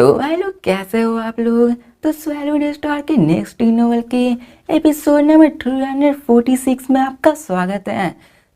तो भाई लोग कैसे हो आप लोग। तो स्वैलो स्टार के नेक्स्ट नॉवल के एपिसोड नंबर 346 में आपका स्वागत है।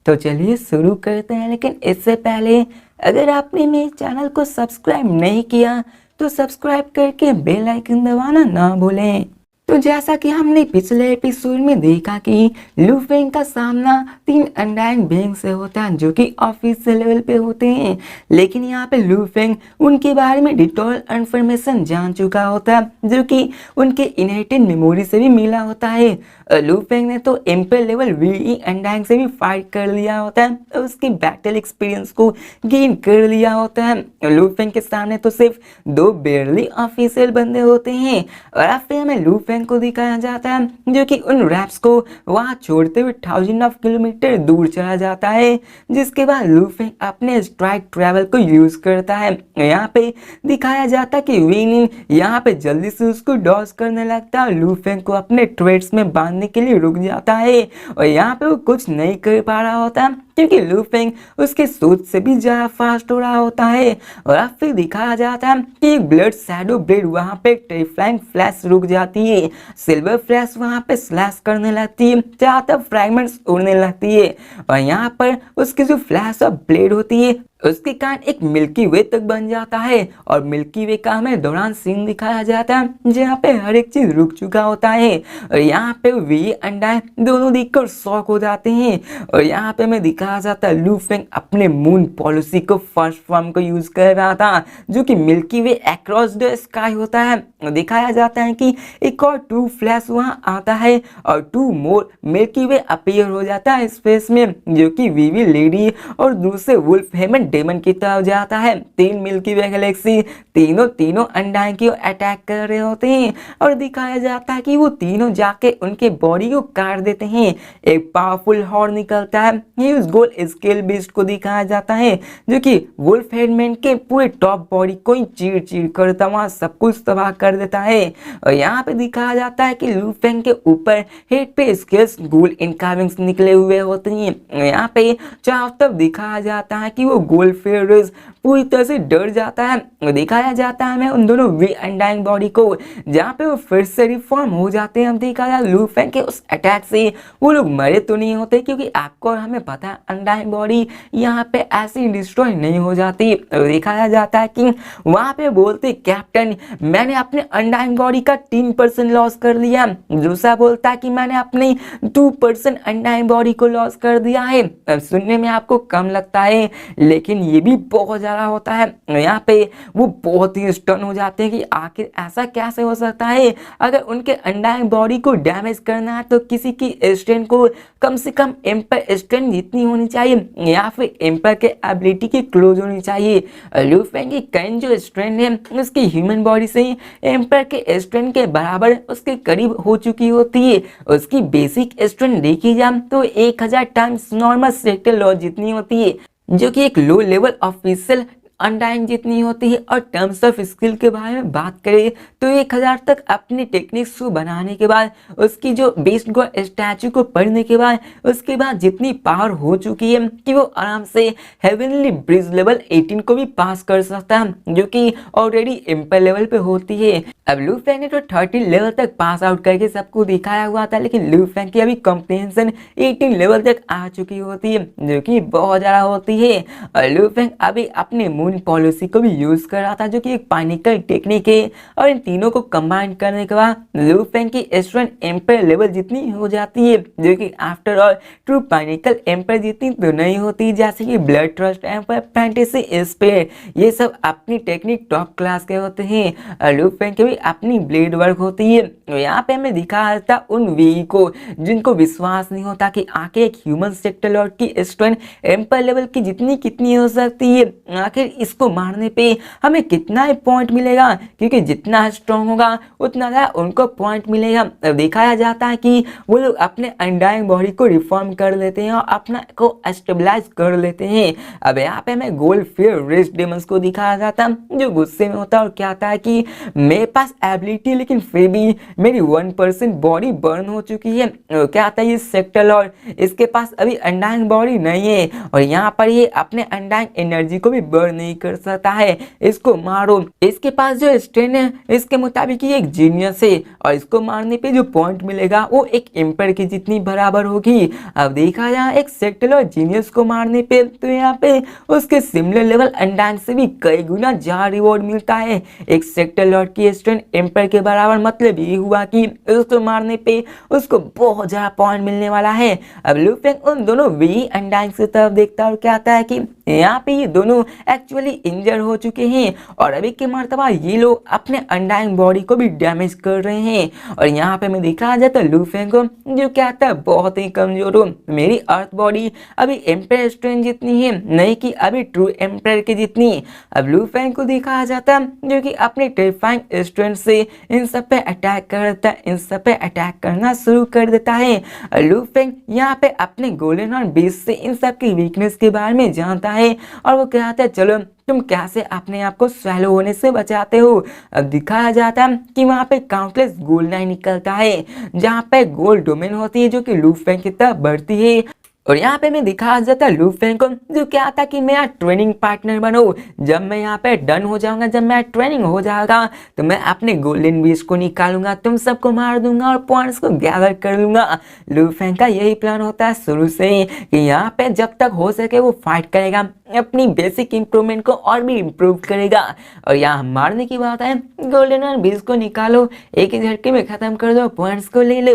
तो चलिए शुरू करते हैं, लेकिन इससे पहले अगर आपने मेरे चैनल को सब्सक्राइब नहीं किया तो सब्सक्राइब करके बेल आइकन दबाना ना भूलें। तो जैसा कि हमने पिछले एपिसोड में देखा कि लू फेंग का सामना 3 अनडाइंग बीइंग से होता है जो कि ऑफिशियल लेवल पे होते हैं, लेकिन यहाँ पे लू फेंग उनके बारे में डिटेल इन्फॉर्मेशन जान चुका होता है जो कि उनके इनहेरिटेड मेमोरी से भी मिला होता है। लू फेंग ने तो एम्पर लेवल वी अनडाइंग से भी फाइट कर लिया होता है और उसकी बैटल एक्सपीरियंस को गेन कर लिया होता है। लू फेंग के सामने तो सिर्फ 2 बेयरली ऑफिशियल बंदे होते हैं और फिर हमें लू फेंग को दिखाया जाता है जो कि उन रैप्स को वहां छोड़ते हुए 1000 ऑफ किलोमीटर दूर चला जाता है, जिसके बाद लू फेंग अपने स्ट्राइक ट्रैवल को यूज करता है। यहाँ पे दिखाया जाता है कि विनिन यहाँ पे जल्दी से उसको डॉज करने लगता है, लू फेंग को अपने ट्रेड्स में बांधने के लिए रुक जाता है और यहाँ पे वो कुछ नहीं कर पा रहा होता क्योंकि लू फेंग उसके सोच से भी ज्यादा फास्ट हो रहा होता है। और अब फिर दिखाया जाता है कि एक ब्लड शैडो ब्लेड वहां पे टेरिफाइंग फ्लैश रुक जाती है, सिल्वर फ्लैश वहां पे स्लैश करने लगती है, चारों तरफ फ्रैगमेंट्स उड़ने लगती है और यहाँ पर उसकी जो फ्लैश ऑफ ब्लेड होती है उसके कारण एक मिल्की वे तक बन जाता है और मिल्की वे का हमें दौरान सीन दिखाया जाता है जहाँ पे हर एक चीज रुक चुका होता है और यहाँ पे वी अंडा दोनों देखकर शॉक हो जाते हैं और यहाँ पे हमें दिखाया जाता है लू फेंग अपने मून पॉलिसी को फर्स्ट फॉर्म को यूज कर रहा था जो कि milky way across the sky होता है। दिखाया जाता है कि एक और 2 फ्लैश वहां आता है और 2 मोर मिल्की वे अपीयर हो जाता है स्पेस में जो कि वीवी लेडी और दूसरे वुल्फ हेमन डेमन की तरफ जाता है। 3 मिल्की वे गैलेक्सी तीनों अंडाई की अटैक कर रहे होते हैं और दिखाया जाता है कि वो तीनों जाके उनके बॉडी को काट देते हैं। एक पावरफुल हॉर्न निकलता है, ये उस गोल स्केल बीस्ट को दिखाया जाता है जो कि वुल्फ हेडमैन के पूरे टॉप बॉडी को ही चीर करता वहां सब कुछ तबाह कर देता है और यहाँ पे दिखाया जाता है कि लू फेंग के ऊपर हेड पे स्केल्स गोल इनकार्विंग्स निकले हुए होते हैं। यहाँ पे चारों तरफ दिखाया जाता है कि वो गोल फेयर्स पूरी तरह से डर जाता है। दिखाया जाता है मैं उन दोनों वी अनडाइंग बॉडी को जहाँ पे वो फिर से रिफॉर्म हो जाते हैं। हम देखा जाए लू फेंग के उस अटैक से वो लोग मरे तो नहीं होते क्योंकि आपको और हमें पता है अनडाइंग बॉडी यहाँ पे ऐसे डिस्ट्रॉय नहीं हो जाती। दिखाया जाता है कि वहां पे बोलते कैप्टन मैंने अपने अनडाइंग बॉडी का 3% लॉस कर लिया, दूसरा बोलता है कि मैंने अपनी 2% अनडाइंग बॉडी को लॉस कर दिया है। अब सुनने में आपको कम लगता है लेकिन ये भी बहुत ज्यादा होता है। यहाँ पे वो बहुत ही स्टन हो जाते हैं कि आखिर ऐसा कैसे हो सकता है। अगर उनके अनडाइंग बॉडी को डैमेज करना है तो किसी की स्ट्रेंथ को कम से कम एम्पर स्ट्रेंथ जितनी होनी चाहिए या फिर एम्पर के एबिलिटी के क्लोज होनी चाहिए। लू फेंग की करंट जो स्ट्रेंथ है उसकी ह्यूमन बॉडी से एम्पर के स्ट्रेंथ के बराबर उसके करीब हो चुकी होती है। उसकी बेसिक स्ट्रेंथ देखी जाए तो 1000 टाइम्स नॉर्मल सेक्टर लॉ जितनी होती है जो कि एक लो लेवल ऑफिशियल अनडाइंग जितनी होती है। और टर्म्स ऑफ स्किल के बारे में बात करें तो 1000 तक अपनी टेक्निक्स को बनाने के बाद उसकी जो बेस्ट गॉड स्टैचू को पढ़ने के बाद उसके बाद जितनी पावर हो चुकी है कि वो आराम से हेवनली ब्रिज लेवल 18 को भी पास कर सकता है जो कि ऑलरेडी एम्पर लेवल पे होती है। अब लू फेंग ने तो 30 लेवल तक पास आउट करके सबको दिखाया हुआ था, लेकिन लू फेंग की अभी कॉम्प्रिहेंशन 18 लेवल तक आ चुकी होती है जो कि बहुत ज्यादा होती है। और लू फेंग अभी अपने मून पॉलिसी को भी यूज कर रहा था जो कि एक पानिकल टेक्निक है और इन तीनों को कंबाइन करने के बाद लू फेंग की स्ट्रेंथ एम्पर लेवल जितनी हो जाती है जो कि आफ्टर ऑल ट्रू पानिकल एम्पर जितनी तो नहीं होती, जैसे कि ब्लड ट्रस्ट एम्पर फैंटेसी स्पेयर ये सब अपनी टेक्निक टॉप क्लास के होते हैं। लू फेंग के भी अपनी ब्लेड वर्क होती है। यहाँ पे हमें दिखाया था उन वी को जिनको विश्वास नहीं होता कि आखिर एक ह्यूमन सेक्टर लॉर्ड की स्ट्रेंथ एम्पर लेवल की जितनी कितनी हो सकती है, आखिर इसको मारने पे हमें कितना पॉइंट मिलेगा क्योंकि जितना स्ट्रॉन्ग होगा उतना ज्यादा उनको पॉइंट मिलेगा। दिखाया जाता है कि वो लोग अपने अनडाइंग बॉडी को रिफॉर्म कर लेते हैं और अपना को स्टेबलाइज कर लेते हैं। अब यहाँ पे हमें गोल्ड फेयर रेस डेमंस को दिखाया जाता है जो गुस्से में होता है और कहता है कि मेरे पास एबिलिटी लेकिन फिर भी मेरी 1% बॉडी बर्न हो चुकी है। क्या था ये सेक्टर लॉर्ड, इसके पास अभी अनडाइंग बॉडी नहीं है और यहाँ पर ये अपने अनडाइंग एनर्जी को भी बर्न नहीं नहीं कर सकता है, इसको मारो। इसके पास जो स्ट्रेंथ है इसके मुताबिक ये एक जीनियस है और इसको मारने पे जो पॉइंट मिलेगा वो एक एम्पायर की जितनी बराबर होगी। अब देखा जाए एक सेक्टल और जीनियस को मारने पे तो यहाँ पे उसके सिमिलर लेवल अंडांग से भी कई गुना ज्यादा रिवॉर्ड मिलता है। एक सेक्टर लॉर्ड की स्ट्रेंथ एम्पायर के बराबर, मतलब ये हुआ कि उसको मारने पे उसको बहुत ज्यादा पॉइंट मिलने वाला है। अब लू फेंग उन दोनों वी अंडांग की तरफ देखता है और क्या आता है कि यहाँ पे ये दोनों एक्चुअली इंजर हो चुके हैं और अभी के मर्तबा ये लोग अपने अंडाइंग बॉडी को भी डैमेज कर रहे हैं। और यहाँ पे मैं देखा जाता लू फेंग को जो क्या आता है बहुत ही कमजोर हो। मेरी अर्थ बॉडी अभी एम्पायर स्ट्रेंथ जितनी है, नहीं कि अभी ट्रू एम्पायर की जितनी। अब लू फेंग को देखा जाता जो कि अपने टेरिफाइंग स्ट्रेंथ से इन सब पे अटैक कर देता है, इन सब पे अटैक करना शुरू कर देता है। लू फेंग यहाँ पे अपने गोल्डन हॉर्न बेस से इन सब की वीकनेस के बारे में जानता है और वो कहता है चलो तुम कैसे अपने आप को स्वैलो होने से बचाते हो। अब दिखाया जाता है कि वहां पे काउंटलेस गोल्ड लाइन निकलता है जहां पे गोल्ड डोमेन होती है जो कि लू फेंग की तरफ बढ़ती है। और यहाँ पे मैं दिखा जाता लू फेंग को जो क्या था कि मैं यहाँ ट्रेनिंग पार्टनर बनो। जब मैं यहाँ पे डन हो जाऊंगा, जब मैं ट्रेनिंग हो जाएगा तो मैं अपने गोल्डन बीज को निकालूंगा, तुम सबको मार दूंगा और पॉइंट्स को गैदर कर लूंगा। लू फेंग का यही प्लान होता है शुरू से ही कि यहाँ पे जब तक हो सके वो फाइट करेगा, अपनी बेसिक इंप्रूवमेंट को और भी इम्प्रूव करेगा। और यहाँ मारने की बात है, गोल्डन बीज को निकालो, एक ही झटके में खत्म कर दो, पॉइंट्स को ले लो।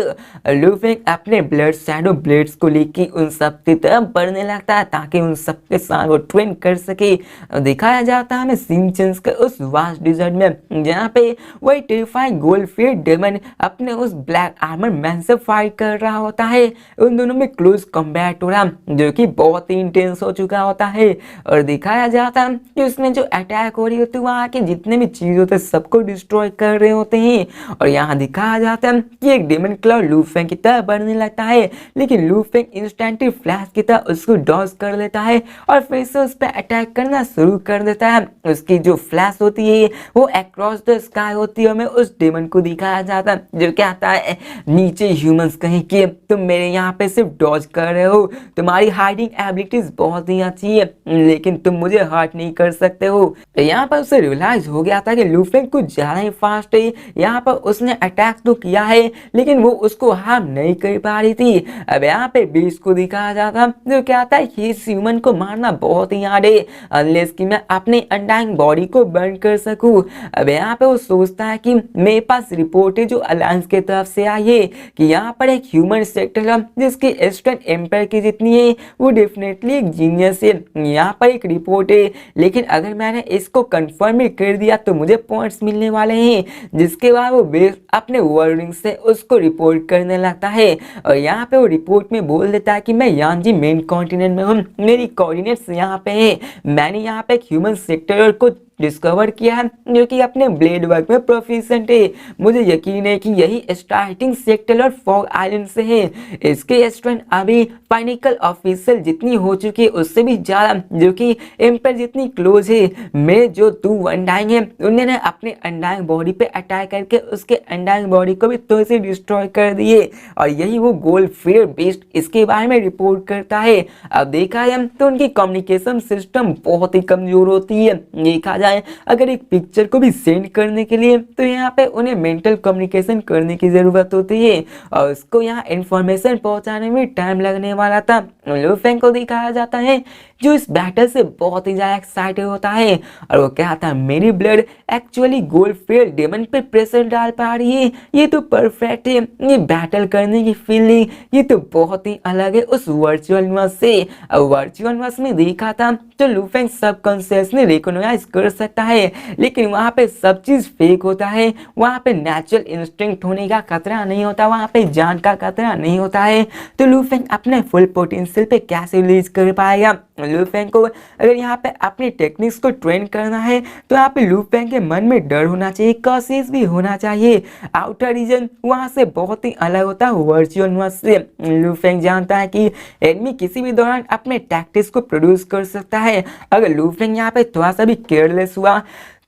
लू फेंग अपने ब्लड शैडो ब्लेड्स को लेके उन सब की तरफ बढ़ने लगता है ताकि उन सब के साथ वो ट्रेन कर सके। दिखाया जाता है हमें सिंचन्स के उस वास्ट डिजर्ट में जहाँ पे वही टेरिफाइंग गोल्डफील्ड डेमन अपने उस ब्लैक आर्मर मैन से फाइट कर रहा होता है। उन दोनों में क्लोज कॉम्बैट हो रहा जो कि बहुत ही इंटेंस हो चुका होता है। और दिखाया जाता है कि उसमें जो अटैक हो रही होती है वहाँ के जितने भी चीज होते हैं सबको डिस्ट्रॉय कर रहे होते हैं। और यहाँ दिखाया जाता है कि एक डेमन क्लॉ लू फेंग की तरफ बढ़ने लगता है, लेकिन लू फेंग इंस्टेंटली फ्लैश की तरह उसको डॉज कर लेता है और फिर से उस पर अटैक करना शुरू कर देता है। उसकी जो फ्लैश होती है वो अक्रॉस द स्काई होती है। हमें उस डेमन को दिखाया जाता है जो कहता है नीचे ह्यूमंस कहीं कि तुम मेरे यहाँ पे सिर्फ डॉज कर रहे हो, तुम्हारी हाइडिंग एबिलिटीज बहुत ही अच्छी है लेकिन तुम मुझे हर्ट नहीं कर सकते हो। यहाँ पर उसे रियलाइज हो गया था कि लू फेंग कुछ ज्यादा ही फास्ट है। यहाँ पर उसने अटैक तो किया है लेकिन वो उसको हार्म नहीं कर पा रही थी। अब यहाँ पे बीस को दिखाया जाता जो कहता है कि इस ह्यूमन को मारना बहुत ही हार्ड है अनलेस कि मैं अपने अनडाइंग बॉडी को बर्न कर सकूं। अब यहाँ पे वो सोचता है कि मेरे पास रिपोर्ट है जो अलायंस की तरफ से आई है कि यहाँ पर एक ह्यूमन सेक्टर है जिसकी स्ट्रेंथ एम्पायर की जितनी है, वो डेफिनेटली एक जीनियस है। यहाँ पर एक रिपोर्ट है लेकिन अगर मैंने इसको कंफर्म ही कर दिया तो मुझे पॉइंट्स मिलने वाले हैं। जिसके बाद वो बेस अपने वर्डिंग से उसको रिपोर्ट करने लगता है और यहाँ पे वो रिपोर्ट में बोल देता है कि मैं यांजी मेन कॉन्टिनेंट में हूँ, मेरी कोऑर्डिनेट्स यहाँ पे है, मैंने यहाँ पे एक ह्यूमन सेक्टर को डिस्कवर किया है जो कि अपने ब्लेड वर्क में प्रोफिशिएंट है। मुझे यकीन है कि यही स्टार्टिंग सेक्टर और फॉग आइलैंड से है। इसके स्ट्रेंथ अभी फाइनिकल ऑफिशियल जितनी हो चुकी है उससे भी ज्यादा, जो कि एम्पायर जितनी क्लोज है। मैं जो टू अनडाइंग है उन्होंने अपने अनडाइंग बॉडी पे अटैक करके उसके अनडाइंग बॉडी को भी तो से डिस्ट्रॉय कर दिए और यही वो गोल्ड फेयर बेस्ड इसके बारे में रिपोर्ट करता है। अब देखा जाए तो उनकी कम्युनिकेशन सिस्टम बहुत ही कमजोर होती है। देखा जाए अगर एक पिक्चर को भी सेंड करने के लिए तो यहाँ पे उन्हें मेंटल कम्युनिकेशन करने की जरूरत होती है और उसको यहाँ इंफॉर्मेशन पहुंचाने में टाइम लगने वाला था। लू फेंग को दिखाया जाता है जो इस बैटल से बहुत ही ज्यादा एक्साइटेड होता है और वो कहता है मेरी ब्लड एक्चुअली गोल्डफील्ड डेमन पे प्रेशर डाल पा रही है, ये तो परफेक्ट है, ये बैटल करने की फीलिंग ये तो बहुत ही अलग है उस वर्चुअल यूनिवर्स से। अब वर्चुअल यूनिवर्स में देखा था तो लू फेंग सबकॉन्शियसली रिकॉग्नाइज कर सकता है लेकिन वहाँ पे सब चीज फेक होता है, वहाँ पे नेचुरल इंस्टिंक्ट होने का खतरा नहीं होता, वहाँ पे जान का खतरा नहीं होता है। तो लू फेंग अपने फुल पोटेंशियल पे कैसे रिलीज कर पाएगा। लू फेंग को अगर यहाँ पे अपनी टेक्निक्स को ट्रेन करना है तो यहाँ पे लू फेंग के मन में डर होना चाहिए, कॉशियस भी होना चाहिए। आउटर रीजन वहाँ से बहुत ही अलग होता है वर्चुअल यूनिवर्स से। लू फेंग जानता है कि एनिमी किसी भी दौरान अपने टैक्टिक्स को प्रोड्यूस कर सकता है। अगर लू फेंग यहाँ पे थोड़ा सा भी केयरलेस हुआ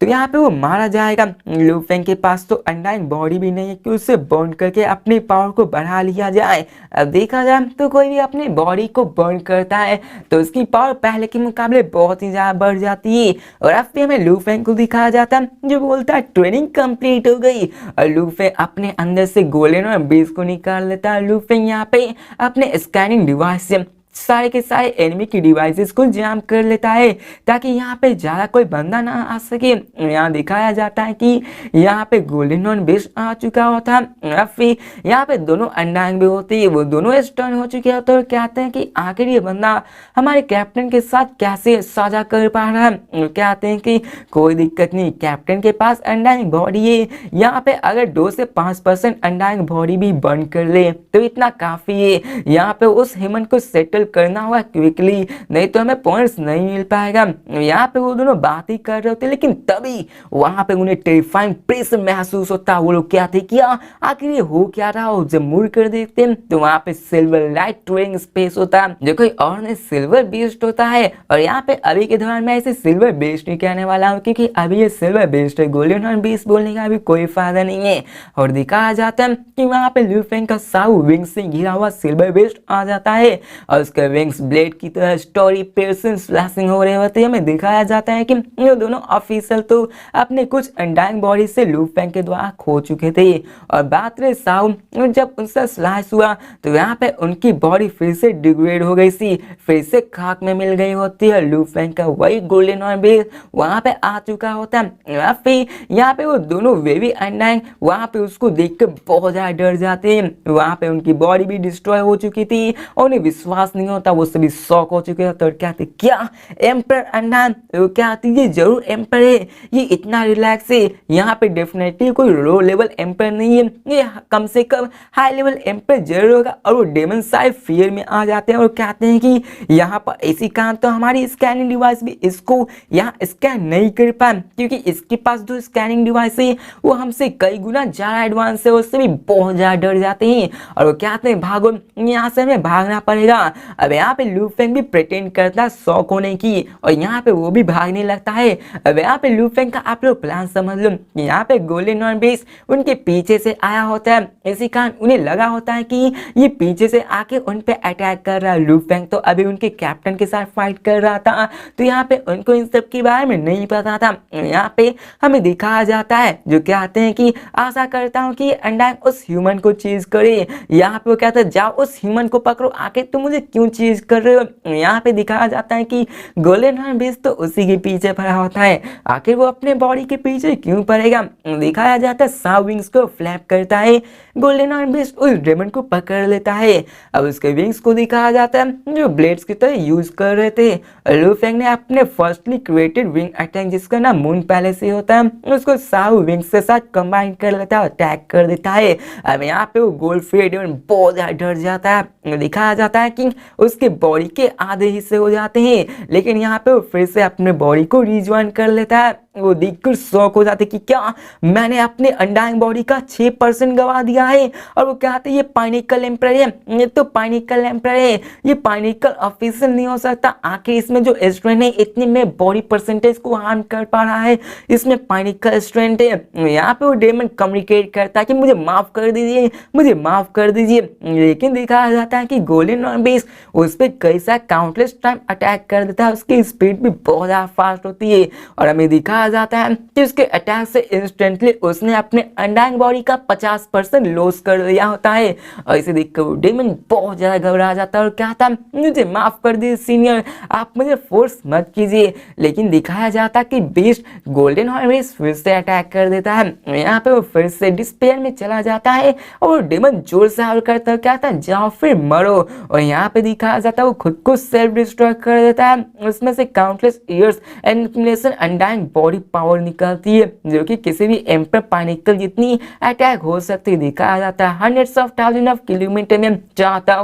तो यहाँ पे वो मारा जाएगा। लू फेंग के पास तो अनडाइंग बॉडी भी नहीं है कि उसे बर्न करके अपनी पावर को बढ़ा लिया जाए। अब देखा जाए तो कोई भी अपनी बॉडी को बर्न करता है तो उसकी पावर पहले के मुकाबले बहुत ही ज्यादा बढ़ जाती है। और अब भी हमें लू फेंग को दिखाया जाता है जो बोलता है ट्रेनिंग कंप्लीट हो गई, और लू फेंग अपने अंदर से गोलेन और बीस को निकाल लेता है। लू फेंग यहाँ पे अपने स्कैनिंग डिवाइस से सारे के सारे एनिमी की डिवाइसेस को जाम कर लेता है ताकि यहाँ पे ज़्यादा कोई बंदा ना आ सके। यहाँ दिखाया जाता है कि यहाँ पे गोल्डन और बेस्ट आ चुका होता है, फिर यहाँ पे दोनों अंडांग भी होती है, वो दोनों स्टर्न हो चुके होते हैं और कहते हैं कि आखिर ये बंदा हमारे कैप्टन के साथ कैसे साझा कर पा रहा है। कहते हैं कि कोई दिक्कत नहीं, कैप्टन के पास अंडांग बॉडी है, यहाँ पे अगर 2 से 5% अंडांग बॉडी भी बर्न कर ले तो इतना काफ़ी है। यहाँ पे उस हेमंत को सेटल करना होगा क्विकली, नहीं तो हमें पॉइंट्स नहीं मिल पाएगा। यहाँ पे वो दोनों बात ही कर रहे होते लेकिन तभी वहां पे उन्हें टेरिफाइंग प्रेशर महसूस होता। वो लोग क्या थे क्या आखिर ये हो क्या रहा हो, जब मुड़ कर देखते हैं तो वहां पे सिल्वर लाइट ट्रेनिंग स्पेस होता है जो कोई और नहीं सिल्वर बीस्ट होता है। और यहाँ पे अभी के दौरान मैं इसे सिल्वर बीस्ट नहीं कहने वाला हूँ क्योंकि अभी ये सिल्वर बीस्ट है, गोल्डन और बीस्ट बोलने का भी कोई फायदा नहीं है। और दिखाया जाता है कि वहां पे लू फेंग का साउ विंग से घिरा हुआ सिल्वर बीस्ट आ जाता है और उसके विंग्स ब्लेड की तरह स्टोरी पेर्सन स्लैशिंग हो रहे होते हैं। हमें दिखाया जाता है कि ये दोनों ऑफिसर तो अपने कुछ अंडाइंग बॉडी से लू फेंग के द्वारा खो चुके थे। और बात रही साउ, जब उनसे स्लैश हुआ तो यहाँ पे उनकी बॉडी फिर से डिग्रेड हो गई थी, फिर से खाक में मिल गई होती है। लू फेंग का वही गोल्डन और बेस वहाँ पे आ चुका होता है। फिर यहाँ पे वो दोनों वेवी अंडाइंग वहाँ पे उसको देख कर बहुत ज्यादा डर जाते हैं। वहाँ पे उनकी बॉडी भी डिस्ट्रॉय हो चुकी थी और उन्हें विश्वास नहीं होता, वो सभी शॉक हो चुके हैं। तो कहते क्या एम्पर अंडान, तो क्या आती ये जरूर एम्पर है, ये इतना रिलैक्स है, यहाँ पे डेफिनेटली कोई लो लेवल एम्पर नहीं है, ये कम से कम हाई लेवल एम्पर जरूर होगा। और वो डेमन साइड फियर में आ जाते हैं और कहते हैं कि यहाँ पर ऐसी काम तो हमारी स्कैनिंग डिवाइस भी इसको यहाँ स्कैन नहीं कर पाए क्योंकि इसके पास जो स्कैनिंग डिवाइस है वो हमसे कई गुना ज्यादा एडवांस है, उससे भी बहुत ज्यादा डर जाते हैं। और वो कहते हैं भागो, यहाँ से हमें भागना पड़ेगा। अब यहाँ पे लू फेंग भी प्रिटेंड करता है शौक होने की और यहाँ पे वो भी भागने लगता है। अब यहाँ पे लू फेंग का आप लोग प्लान समझ लो, यहाँ पे गोल्डन और बेस उनके पीछे से आया होता है, इसी कारण उन्हें लगा होता है कि ये पीछे से आके उन पे अटैक कर रहा है। लू फेंग तो अभी उनके कैप्टन के साथ फाइट कर रहा था तो यहाँ पे उनको इन सब के बारे में नहीं पता था। यहाँ पे हमें दिखाया जाता है जो कहते हैं कि आशा करता हूँ कि अंडांग उस ह्यूमन को चीज करे। यहाँ पे वो कहता है जाओ उस ह्यूमन को पकड़ो, आके तुम मुझे क्यों चीज कर रहे हो। यहाँ पे दिखाया जाता है कि गोल्डन हॉर्न बीस्ट तो उसी के पीछे पड़ा होता है, आखिर वो अपने बॉडी के पीछे क्यों पड़ेगा। दिखाया जाता है साउ विंग्स को फ्लैप करता है, गोल्डन हॉर्न बीस्ट उस ड्रेमन को पकड़ लेता है। अब उसके विंग्स को दिखाया जाता है जो ब्लेड्स की तरह यूज कर रहे थे। लू फेंग ने अपने फर्स्टली क्रिएटेड विंग अटैक जिसका नाम मून पैलेस ही होता है उसको साउ विंग्स के साथ कंबाइन कर लेता है, अटैक कर देता है। अब यहाँ पे वो गोल्डफिश बहुत ज्यादा डर जाता है। दिखाया जाता है कि उसके बॉडी के आधे हिस्से हो जाते हैं लेकिन यहाँ पे वो फिर से अपने बॉडी को रिज्वाइन कर लेता है। वो देखकर शौक हो जाते कि क्या मैंने अपने अंडाइंग बॉडी का 6% गवा दिया है। और वो कहते ये पाइनिकल एम्पर है, ये तो पाइनिकल एम्पर है, ये पाइनिकल ऑफिशियल नहीं हो सकता। आखिर इसमें जो स्ट्रेंथ है इतनी में बॉडी परसेंटेज को हार्म कर पा रहा है, इसमें पाइनिकल स्ट्रेंथ है। यहाँ पे वो डेमन कम्युनिकेट करता है कि मुझे माफ कर दीजिए, मुझे माफ कर दीजिए। लेकिन दिखाया जाता है कि गोल्डन और बेस उस पर कई सारे काउंटलेस टाइम अटैक कर देता है, उसकी स्पीड भी बहुत ज्यादा फास्ट होती है। और हमें दिखाया जाता है कि उसके अटैक से इंस्टेंटली उसने अपने अंडाइंग बॉडी का 50% लॉस कर दिया होता है। और इसे देखकर डेमन बहुत ज्यादा घबरा जाता है और कहता है मुझे माफ कर दीजिए सीनियर, आप मुझे फोर्स मत कीजिए। लेकिन दिखाया जाता है कि बीस्ट गोल्डन हॉर्न फिर से अटैक कर देता है। यहाँ पे वो फिर से डिस्पेयर में चला जाता है और डेमन जोर से हाउल करता है, कहता है जाओ फिर मरो। और यहाँ पे दिखाया जाता है वो खुद को सेल्फ डिस्ट्रॉय कर देता है, उसमें से countless years and undying body power निकलती है जो कि किसी भी एम्पर पाइनिकल जितनी अटैक हो सकती है। दिखाया जाता है hundreds of thousand of kilometre में चाहता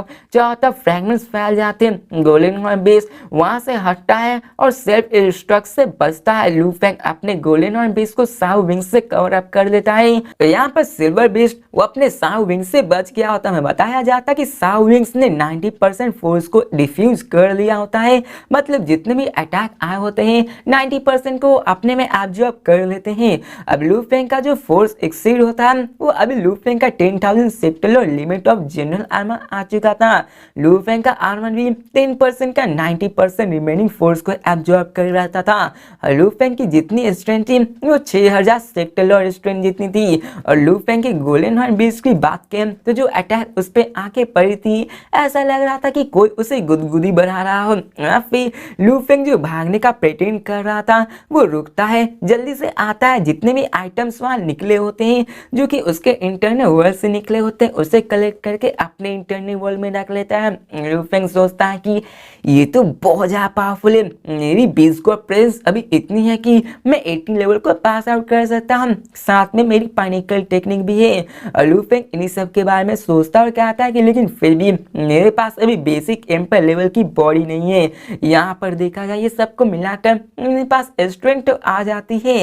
फ्रैगमेंट्स फैल जाते हैं। गोल्डन हॉर्न बेस वहां से हटता है और सेल्फ डिस्ट्रक्ट से बचता है। लू फेंग अपने गोल्डन हॉर्न बेस को साउ विंग से कवर अप कर देता है। तो यहाँ पर सिल्वर बीस्ट वो अपने साउ विंग से बच गया होता है। बताया जाता है कि साउ विंग्स ने 90% फोर्स को डिफ्यूज कर लिया होता है, मतलब जितने भी अटैक आए होते हैं 90% को अपने में एब्जॉर्ब कर लेते हैं। अब लू फेंग का जो फोर्स एक्सीड होता है वो अभी लू फेंग का 10,000 sectoral limit of general armour आ चुका था। लू फेंग का आर्मर भी 10% का 90% रिमेनिंग फोर्स को एब्जॉर्ब कर रहता था। लू फेंग की जितनी स्ट्रेंथ थी वो 6000 सेक्टोरल स्ट्रेंथ जितनी थी। और लू फेंग के गोल्डन हॉर्न बीस्ट की बात करें तो जो अटैक उस पे आके पड़ी थी ऐसा लग रहा था कि कोई उसे गुदगुदी बढ़ा रहा हो। फिर लू फेंग जो भागने का प्रेटेंड कर रहा था वो रुकता है, जल्दी से आता है, जितने भी आइटम्स वहां निकले होते हैं जो कि उसके इंटरनल वर्ल्ड से निकले होते हैं उसे कलेक्ट करके अपने इंटरनल वर्ल्ड में रख लेता है। लू फेंग सोचता है कि ये तो बहुत ज्यादा पावरफुल है, मेरी बीस को प्रेजेंस अभी इतनी है कि मैं 18 लेवल को पास आउट कर सकता हूँ, साथ में मेरी पानिकल टेक्निक भी है। लू फेंग इन्हीं सब के बारे में सोचता और कहता है कि लेकिन फिर भी मेरे पास अभी बेसिक एम्पर लेवल की बॉडी नहीं है। यहाँ पर देखा जाए ये सबको मिलाकर मेरे पास स्ट्रेंथ तो आ जाती है।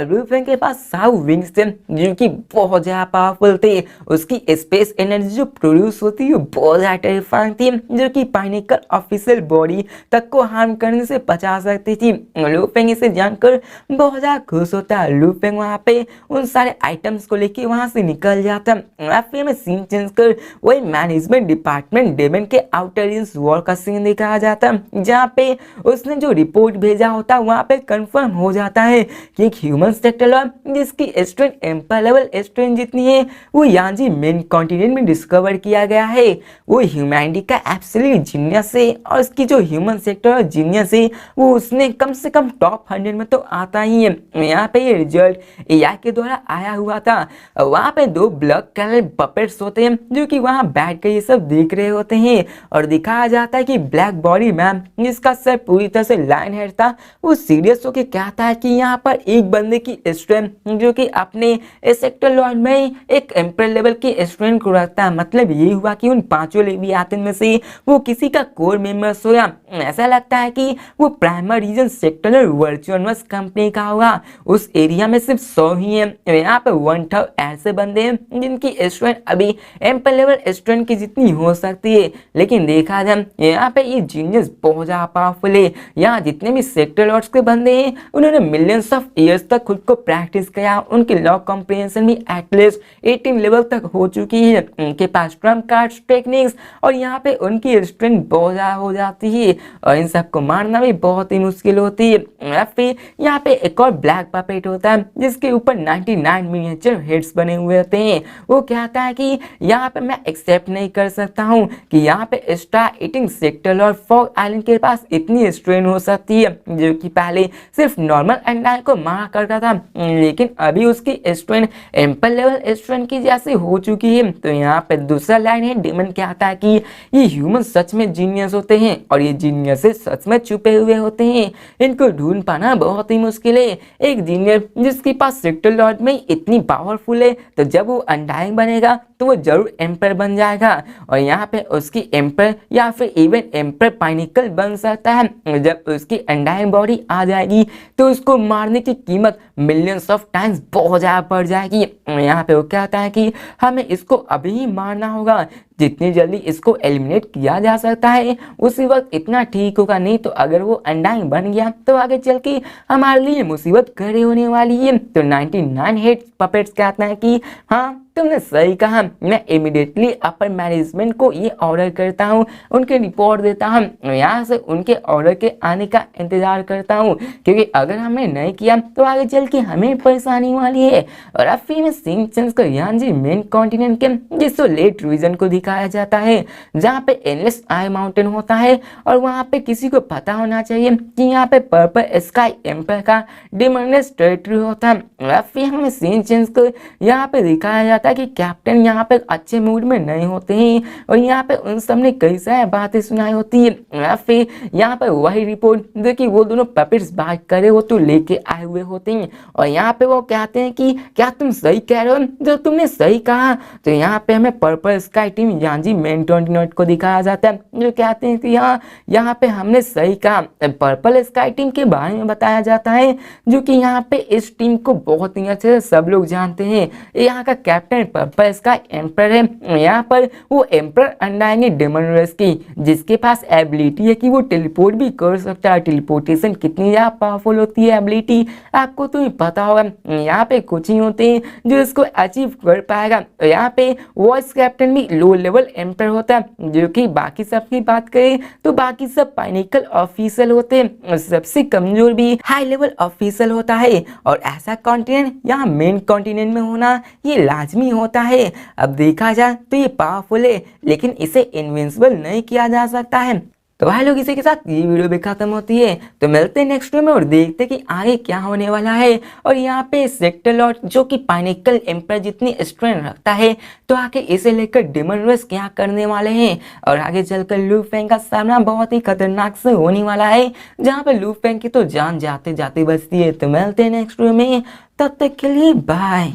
लू फेंग के पास साउ विंग्स थे जो कि बहुत ज्यादा पावरफुल थे। उसकी स्पेस एनर्जी जो प्रोड्यूस होती है बहुत ज्यादा टेरिफाइंग थी जो कि पानिकल ऑफिशियल बॉडी तक को हार्म करने से बचा सकती थी। लू फेंग इसे जानकर बहुत ज्यादा खुश होता है। लू फेंग वहाँ पे उन सारे आइटम्स को लेके वहां से निकल जाता है। फिर में सीन चेंज कर वही मैनेजमेंट डिपार्टमेंट डेमन के आउटर रिंग्स वॉर का सीन दिखाया जाता है जहाँ पे उसने जो रिपोर्ट भेजा होता है वहाँ पे कंफर्म हो जाता है कि एक ह्यूमन सेक्टर जिसकी स्ट्रेंथ एम्पर लेवल स्ट्रेंथ जितनी है वो यांजी मेन कॉन्टिनेंट में डिस्कवर किया गया है। वो ह्यूमैनिटी का एब्सोल्यूट जीनियस है और उसकी जो ह्यूमन सेक्टर जीनियस है वो उसने कम से कम टॉप 100 में तो आता ही है। यहाँ पे ये रिजल्ट एआई के द्वारा आया हुआ था। वहाँ पे दो ब्लैक कलर पपेट्स होते हैं जो कि वहाँ बैठ कर ये सब देख रहे होते हैं और दिखाया जाता है कि ब्लैक बॉडी मैम जिसका सर पूरी तरह से लाइन हेड था वो सीरियस होकर कहता है कि यहाँ पर एक बंदे की स्ट्रेंथ जो कि अपने सेक्टर लॉर्ड में एक एम्पर लेवल की स्ट्रेंथ को रखता है। मतलब ये हुआ कि उन पांचों लेवियाथिन में से वो किसी का कोर मेंबर सोया। ऐसा लगता है कि वो primary reason sector virtual company का होगा। उस एरिया में सिर्फ 100 ही है। यहाँ पे 1000 ऐसे बंदे हैं जिनकी स्ट्रेंथ अभी एम्पर लेवल स्ट्रेंथ की जितनी हो सकती है। लेकिन देखा जाए यहाँ पे ये जीनियस बहुत ज्यादा पावरफुल है। यहाँ जितने भी सेक्टर लॉर्ड्स के बंदे हैं उन्होंने मिलियंस ऑफ ईयर्स तक खुद को प्रैक्टिस किया। उनकी लॉ कॉम्प्रिहेंशन भी एटलीस्ट 18 लेवल तक हो चुकी है। उनके पास ट्रम्प कार्ड्स टेक्निक्स और यहाँ पे उनकी स्ट्रेंथ बहुत ज्यादा हो जाती है और इन सबको मारना भी बहुत ही मुश्किल होती है। फिर यहाँ पे एक और ब्लैक पपेट होता है जिसके ऊपर 99 मिनिएचर हेड्स बने हुए होते हैं। वो कहता है कि यहाँ पे मैं एक्सेप्ट नहीं कर सकता हूँ कि यहाँ पे स्टार ईटिंग सेक्टर और फॉग आइलैंड के पास इतनी स्ट्रेन हो सकती है जो कि पहले सिर्फ नॉर्मल एंडाइन को मारा करता था लेकिन अभी उसकी स्ट्रेन एम्पर लेवल स्ट्रेन की जैसी हो चुकी है। तो यहाँ पे दूसरा लाइन है डेमन कहता है कि ये ह्यूमन सच में जीनियस होते हैं और ये जीनियस सच में छुपे हुए होते हैं, इनको ढूंढ पाना बहुत ही मुश्किल है। एक जीनियस जिसके पास सेक्टर लॉर्ड में इतनी पावरफुल है तो जब वो अनडाइंग बनेगा तो वो जरूर एम्पर बन जाएगा और यहाँ पे उसकी एम्पर या फिर इवन एम्पर पाइनिकल बन सकता है। जब उसकी अनडाइंग बॉडी आ जाएगी तो उसको मारने की कीमत मिलियंस ऑफ टाइम्स बहुत ज़्यादा बढ़ जाएगी। यहाँ पे वो कहता है कि हमें इसको अभी ही मारना होगा, जितनी जल्दी इसको एलिमिनेट किया जा सकता है उसी वक्त इतना ठीक होगा, नहीं तो अगर वो अनडाइंग बन गया तो आगे चल के हमारे लिए मुसीबत खड़ी होने वाली है। तो 99 हेड पपेट्स कहते हैं कि हाँ तुमने सही कहा, मैं इमीडिएटली अपर मैनेजमेंट को ये ऑर्डर करता हूँ, उनके रिपोर्ट देता हूँ, यहाँ से उनके ऑर्डर के आने का इंतजार करता हूँ क्योंकि अगर हमने नहीं किया तो आगे चल के हमें परेशानी वाली है। और अब फिर में सिंह चंस को यांजी मेन कॉन्टिनेंट के जिसको लेट रीजन को दिखाया जाता है जहाँ पे एनलेस आई माउंटेन होता है और वहाँ पे किसी को पता होना चाहिए कि यहाँ पे पर्पल स्काई एम्पर का डिमोनियस टेरिटरी होता है। फिर हमें सिंह चंस को यहाँ पे दिखाया जाता है कि कैप्टन यहाँ पे अच्छे मूड में नहीं होते हैं और यहाँ पे उन सब ने कई सारी बातें सुनाई होती है। फिर यहाँ पे वही रिपोर्ट जो कि वो दोनों पपेट्स बात करे हो तो लेके आए हुए होते हैं और यहाँ पे वो कहते हैं कि क्या तुम सही कह रहे हो जो तुमने सही कहा। तो यहाँ पे हमें पर्पल स्काई टीम यांजी मेन 29 को दिखाया जाता है, जो कहते हैं कि हाँ यहाँ पे हमने सही कहा। पर्पल स्काई टीम के बारे में बताया जाता है, जो कि यहाँ पे इस टीम को बहुत ही अच्छे से सब लोग जानते हैं। यहाँ का कैप्टन पर्पल स्काई एम्पर है। यहाँ पर वो एम्पर अंडाएंगे डेमन रेस की, जिसके पास एबिलिटी है कि वो टेलीपोर्ट भी कर सकता है। टेलीपोर्टेशन कितनी ज़्यादा पावरफुल होती है एबिलिटी, आपको तो ही पता होगा। यहाँ पे कुछ ही होते हैं जो इसको अचीव कर पाएगा। यहाँ पे वॉइस कैप्टन भी लो लेवल एम्पर होता है, जो कि बाकी सब की बात करें तो बाकी सब पाइनिकल ऑफिशियल होते हैं। सबसे कमजोर भी हाई लेवल ऑफिशियल होता है, और ऐसा कॉन्टिनेंट यहाँ मेन कॉन्टिनेंट में होना ये लाजमी होता है। अब देखा जाए तो ये पावरफुल है, लेकिन इसे इनविंसिबल नहीं किया जा सकता है। तो भाई लोग, इसी के साथ ये वीडियो भी खत्म होती है। तो मिलते हैं नेक्स्ट वीडियो में और देखते हैं कि आगे क्या होने वाला है। और यहाँ पे सेक्टर लॉर्ड, जो कि पाइनिकल एम्पर जितनी स्ट्रेंथ रखता है, तो आगे इसे लेकर डेमन रेस क्या करने वाले हैं। और आगे चलकर लू फेंग का सामना बहुत ही खतरनाक से होने वाला है, जहाँ पे लू फेंग की तो जान जाते जाते बचती है। तो मिलते हैं नेक्स्ट वीडियो में, तब तक के लिए बाय।